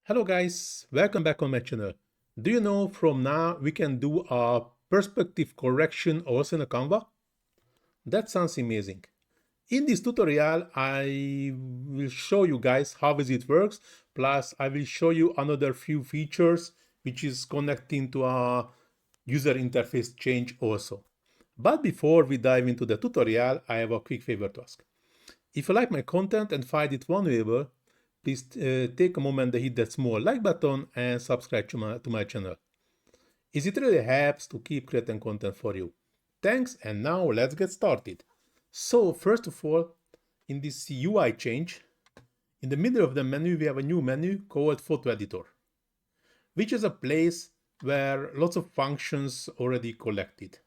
Hello guys, welcome back on my channel. Do you know from now we can do a perspective correction also in Canva? That sounds amazing. In this tutorial I will show you guys how it works, plus I will show you another few features which is connecting to a user interface change also. But before we dive into the tutorial, I have a quick favor to ask. If you like my content and find it valuable, please take a moment to hit that small like button and subscribe to my channel. It really helps to keep creating content for you. Thanks, and now let's get started. So first of all, in this UI change, in the middle of the menu we have a new menu called Photo Editor, which is a place where lots of functions already collected.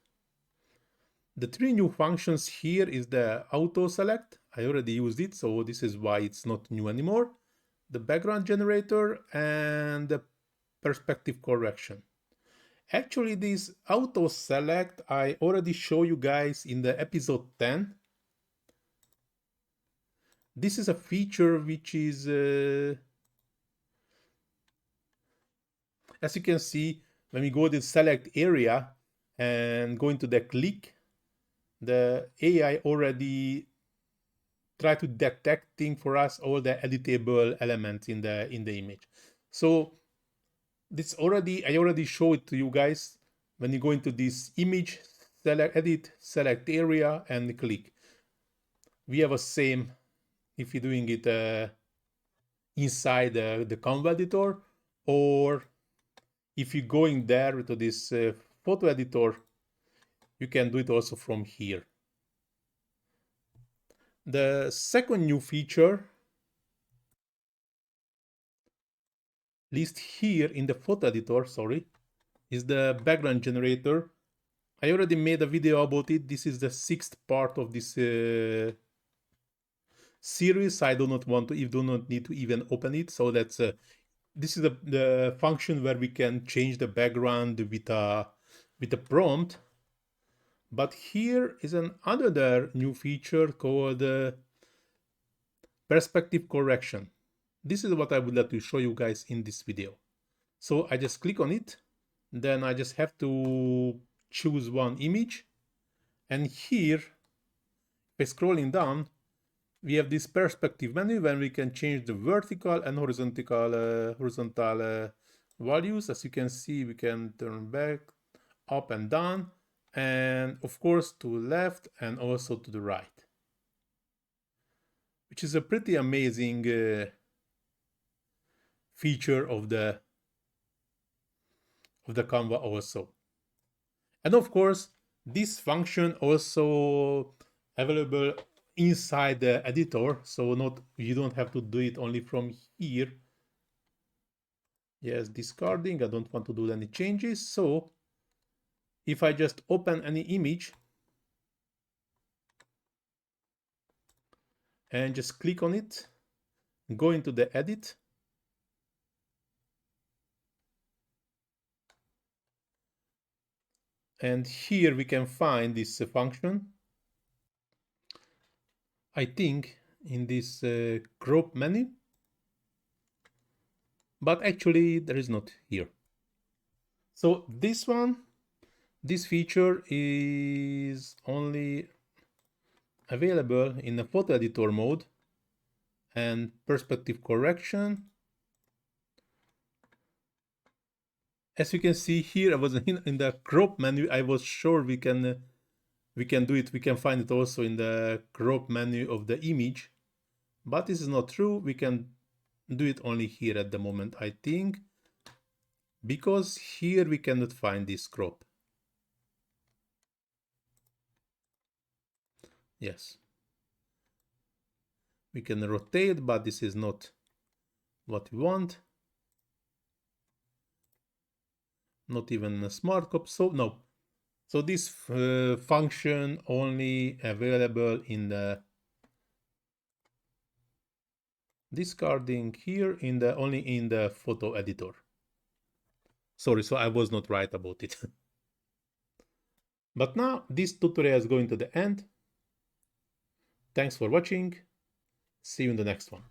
The three new functions here is the auto select. I already used it, so this is why it's not new anymore. The background generator and the perspective correction. Actually, this auto select I already show you guys in the episode 10. This is a feature which is, as you can see, when we go to the select area and go into the click, the AI already try to detecting for us all the editable elements in the image. So this I already showed it to you guys. When you go into this image, edit, select area and click. We have a same if you're doing it inside the Canva editor, or if you're going there to this photo editor, you can do it also from here. The second new feature list here in the photo editor, is the background generator. I already made a video about it. This is the 6th part of this series. I do not need to even open it. So that's this is the function where we can change the background with a prompt. But here is another new feature called perspective correction. This is what I would like to show you guys in this video. So I just click on it, then I just have to choose one image, and here by scrolling down we have this perspective menu when we can change the vertical and horizontal values. As you can see, we can turn back, up and down, and of course to left and also to the right, which is a pretty amazing feature of the Canva also. And of course, this function also available inside the editor, so you don't have to do it only from here. Yes, discarding, I don't want to do any changes. So if I just open any image and just click on it, go into the edit, and here we can find this function. I think in this crop menu, but actually there is not here. So this feature is only available in the photo editor mode and perspective correction. As you can see here, I was in the crop menu. I was sure we can do it. We can find it also in the crop menu of the image, but this is not true. We can do it only here at the moment, I think, because here we cannot find this crop. Yes, we can rotate, but this is not what we want. Not even a smart cop. So no. So this function only available in the discarding here only in the photo editor. Sorry, so I was not right about it. But now this tutorial is going to the end. Thanks for watching. See you in the next one.